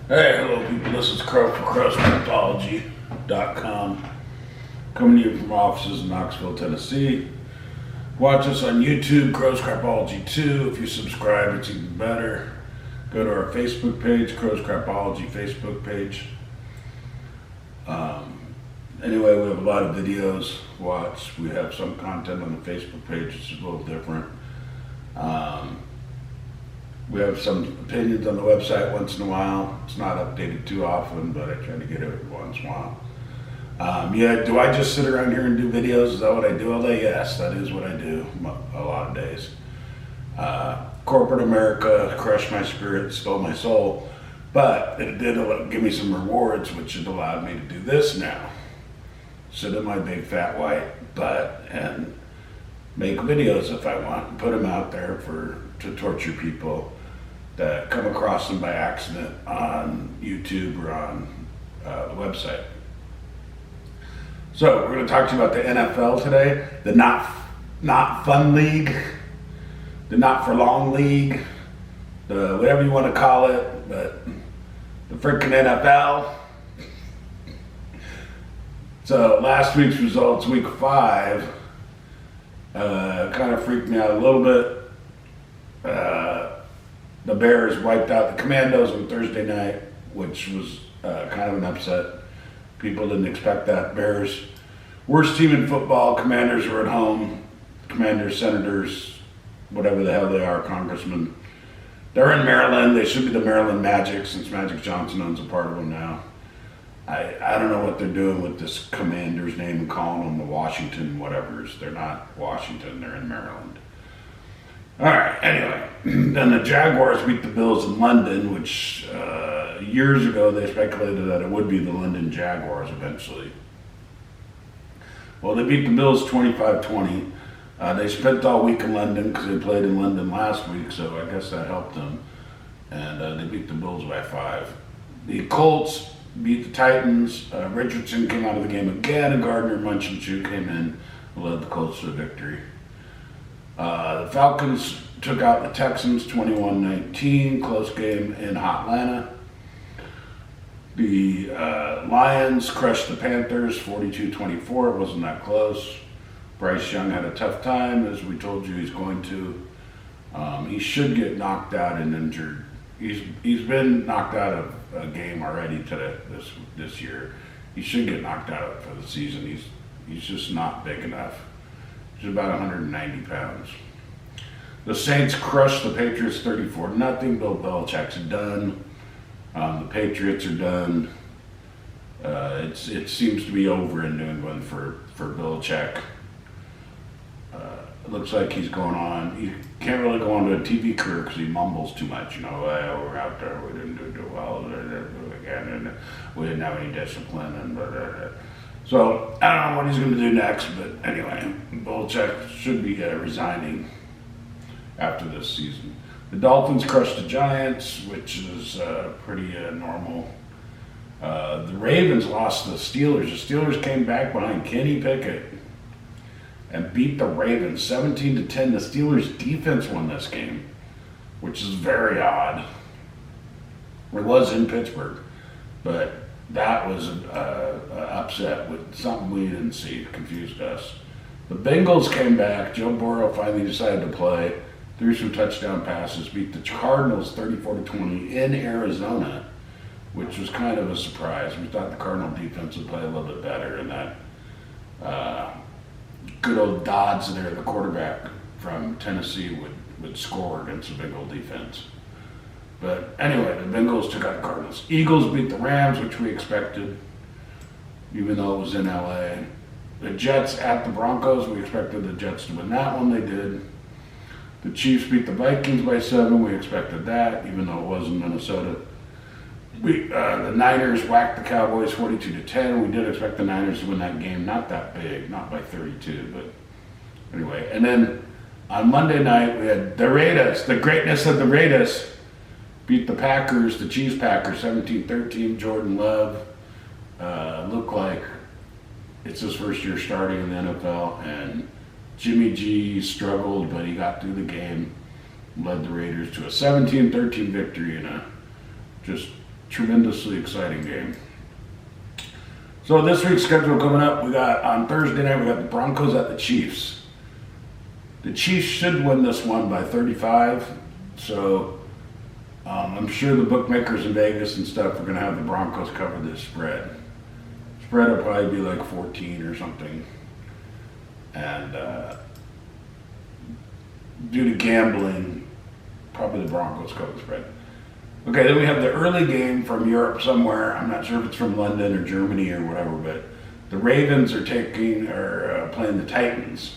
Hey, hello people, this is Crow for CrowsCryptology.com, coming to you from offices in Knoxville, Tennessee. Watch us on YouTube, Crow's Cryptology 2. If you subscribe, it's even better. Go to our Facebook page, Crow's Cryptology Facebook page. Anyway, we have a lot of videos to watch. We have some content on the Facebook page, which is a little different. We have some opinions on the website once in a while. It's not updated too often, but I try to get it once in a while. Do I just sit around here and do videos? Is that what I do all day? Yes, that is what I do a lot of days. Corporate America crushed my spirit, stole my soul, but it did give me some rewards, which has allowed me to do this now. Sit in my big fat white butt and make videos if I want, and put them out there to torture people that come across them by accident on YouTube or on the website. So we're going to talk to you about the NFL today, the not fun league, the not for long league, the whatever you want to call it, but the freaking NFL. So last week's results, week 5, kind of freaked me out a little bit. The Bears wiped out the Commandos on Thursday night, which was kind of an upset. People didn't expect that. Bears, worst team in football. Commanders are at home. Commanders, Senators, whatever the hell they are, congressmen. They're in Maryland. They should be the Maryland Magic, since Magic Johnson owns a part of them now. I don't know what they're doing with this Commander's name and calling them the Washington whatevers. They're not Washington. They're in Maryland. All right, anyway. Then the Jaguars beat the Bills in London, which years ago they speculated that it would be the London Jaguars eventually. Well, they beat the Bills 25-20. They spent all week in London because they played in London last week, so I guess that helped them. And they beat the Bills by 5. The Colts beat the Titans. Richardson came out of the game again, and Gardner Minshew came in and led the Colts to a victory. The Falcons took out the Texans 21-19, close game in Hotlanta. The Lions crushed the Panthers 42-24. It wasn't that close. Bryce Young had a tough time, as we told you he's going to. He should get knocked out and injured. He's been knocked out of a game already this year. He should get knocked out for the season. He's just not big enough. He's about 190 pounds. The Saints crushed the Patriots 34-0. Bill Belichick's done. The Patriots are done. It seems to be over in New England for Belichick. It looks like he's going on. He can't really go on to a TV career because he mumbles too much. We're out there, we didn't do too well again, and we didn't have any discipline, and so I don't know what he's going to do next. But anyway, Belichick should be resigning after this season. The Dolphins crushed the Giants, which is pretty normal. The Ravens lost to the Steelers. The Steelers came back behind Kenny Pickett and beat the Ravens 17-10. The Steelers' defense won this game, which is very odd. It was in Pittsburgh, but that was an upset with something we didn't see. It confused us. The Bengals came back. Joe Burrow finally decided to play. Threw some touchdown passes. Beat the Cardinals 34-20 in Arizona, which was kind of a surprise. We thought the Cardinal defense would play a little bit better, and that good old Dodds there, the quarterback from Tennessee, would score against the Bengal defense. But anyway, the Bengals took out the Cardinals. Eagles beat the Rams, which we expected, even though it was in LA. The Jets at the Broncos, we expected the Jets to win that one. They did. The Chiefs beat the Vikings by 7. We expected that, even though it was in Minnesota. The Niners whacked the Cowboys 42-10. We did expect the Niners to win that game. Not that big, not by 32, but anyway. And then on Monday night, we had the Raiders, the greatness of the Raiders, beat the Packers, the Chiefs Packers, 17-13. Jordan Love looked like it's his first year starting in the NFL, and Jimmy G struggled, but he got through the game, led the Raiders to a 17-13 victory in a just tremendously exciting game. So this week's schedule coming up, we got on Thursday night, we got the Broncos at the Chiefs. The Chiefs should win this one by 35, so I'm sure the bookmakers in Vegas and stuff are going to have the Broncos cover this spread. Spread will probably be like 14 or something. And due to gambling, probably the Broncos cover the spread. Okay, then we have the early game from Europe somewhere. I'm not sure if it's from London or Germany or whatever, but the Ravens are playing the Titans.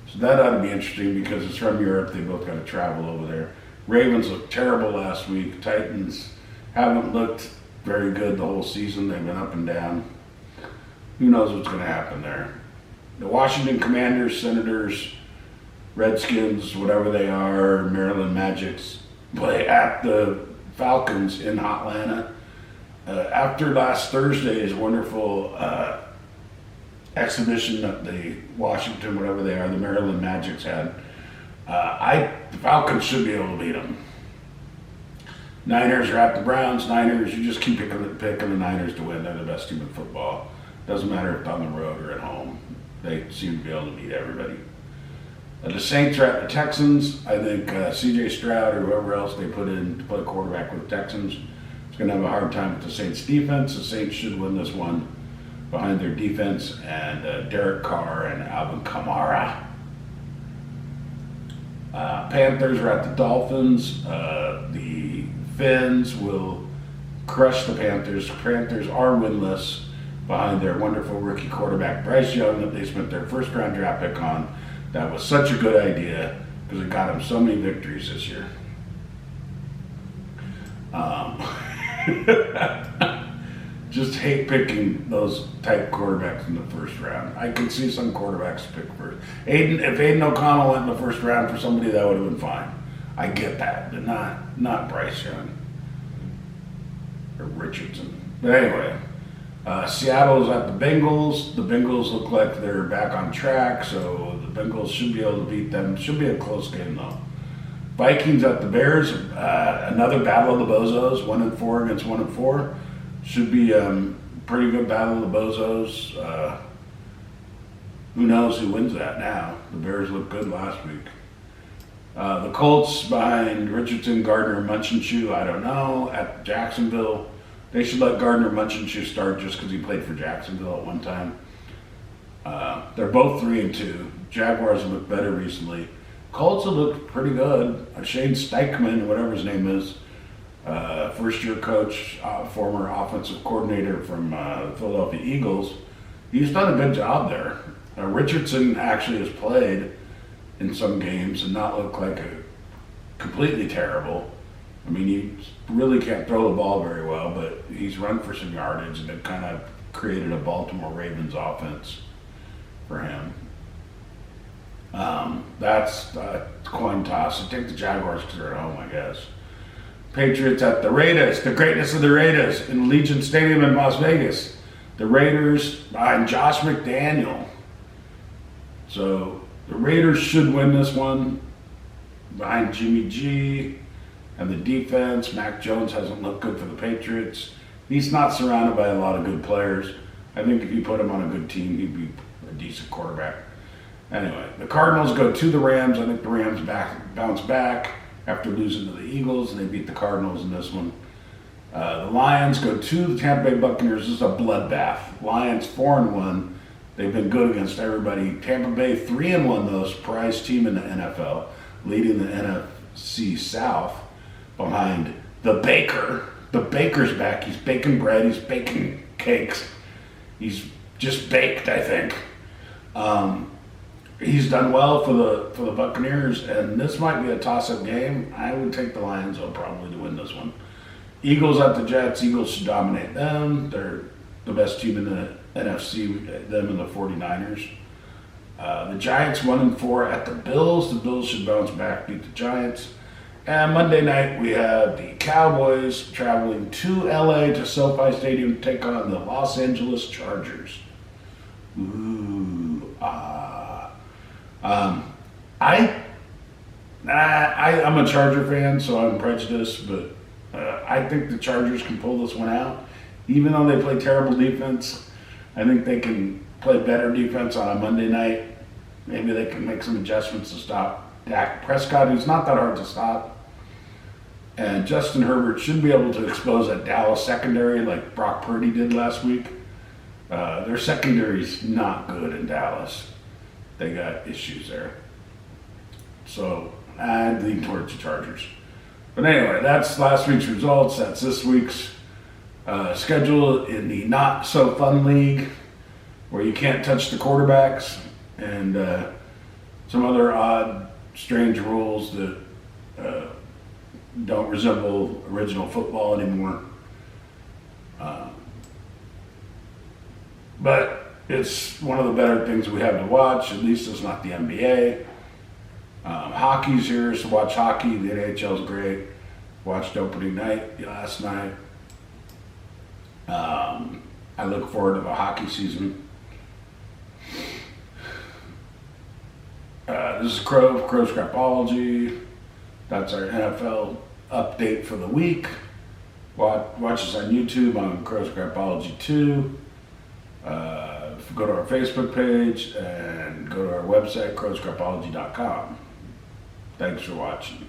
So that ought to be interesting because it's from Europe. They both got to travel over there. Ravens looked terrible last week. Titans haven't looked very good the whole season. They've been up and down. Who knows what's going to happen there? The Washington Commanders, Senators, Redskins, whatever they are, Maryland Magics, play at the Falcons in Atlanta. After last Thursday's wonderful exhibition that the Washington, whatever they are, the Maryland Magics had, the Falcons should be able to beat them. Niners are at the Browns. Niners, you just keep picking the Niners to win. They're the best team in football. Doesn't matter if it's on the road or at home. They seem to be able to beat everybody. The Saints are at the Texans. I think C.J. Stroud or whoever else they put in to play quarterback with the Texans is going to have a hard time with the Saints' defense. The Saints should win this one behind their defense and Derek Carr and Alvin Kamara. Panthers are at the Dolphins. The Finns will crush the Panthers. Panthers are winless behind their wonderful rookie quarterback Bryce Young that they spent their first-round draft pick on. That was such a good idea because it got him so many victories this year. Just hate picking those type quarterbacks in the first round. I could see some quarterbacks pick first. If Aiden O'Connell went in the first round for somebody, that would have been fine. I get that, but not Bryce Young or Richardson. But anyway, Seattle's at the Bengals. The Bengals look like they're back on track, so the Bengals should be able to beat them. Should be a close game though. Vikings at the Bears. Another battle of the bozos. 1-4 against 1-4. Should be pretty good battle of the bozos. Who knows who wins that now? The Bears looked good last week. The Colts behind Richardson, Gardner, Munchinshew. I don't know. At Jacksonville. They should let Gardner Munchinshew start just because he played for Jacksonville at one time. They're both 3-2. Jaguars have looked better recently. Colts have looked pretty good. Shane Steichman, whatever his name is, first-year coach, former offensive coordinator from the Philadelphia Eagles, he's done a good job there. Richardson actually has played in some games and not looked like completely terrible. I mean, he really can't throw the ball very well, but he's run for some yardage, and it kind of created a Baltimore Ravens offense for him. That's a coin toss. I take the Jaguars because they're at home, I guess. Patriots at the Raiders. The greatness of the Raiders in Allegiant Stadium in Las Vegas. The Raiders behind Josh McDaniel. So the Raiders should win this one behind Jimmy G and the defense. Mac Jones hasn't looked good for the Patriots. He's not surrounded by a lot of good players. I think if you put him on a good team, he'd be a decent quarterback. Anyway, the Cardinals go to the Rams. I think the Rams bounce back after losing to the Eagles, and they beat the Cardinals in this one. The Lions go to the Tampa Bay Buccaneers. This is a bloodbath. Lions 4-1. They've been good against everybody. Tampa Bay 3-1, though, surprise team in the NFL, leading the NFC South behind the Baker. The Baker's back. He's baking bread. He's baking cakes. He's just baked, I think. He's done well for the Buccaneers, and this might be a toss-up game. I would take the Lions, though, probably to win this one. Eagles at the Jets. Eagles should dominate them. They're the best team in the NFC, them and the 49ers. The Giants 1-4 at the Bills. The Bills should bounce back, beat the Giants. And Monday night, we have the Cowboys traveling to LA to SoFi Stadium to take on the Los Angeles Chargers. I'm a Charger fan, so I'm prejudiced, but I think the Chargers can pull this one out. Even though they play terrible defense, I think they can play better defense on a Monday night. Maybe they can make some adjustments to stop Dak Prescott, who's not that hard to stop. And Justin Herbert should be able to expose that Dallas secondary like Brock Purdy did last week. Their secondary's not good in Dallas. They got issues there. So I'd lean towards the Chargers. But anyway, that's last week's results. That's this week's schedule in the Not So Fun League, where you can't touch the quarterbacks, and some other odd, strange rules that don't resemble original football anymore. But it's one of the better things we have to watch. At least it's not the NBA. Hockey's here, so watch hockey. The NHL's great. Watched opening night last night. I look forward to the hockey season. This is Crow's Crapology. That's our NFL update for the week. Watch us on YouTube on Crow's Crapology 2. Go to our Facebook page and go to our website, crowscrapology.com. Thanks for watching.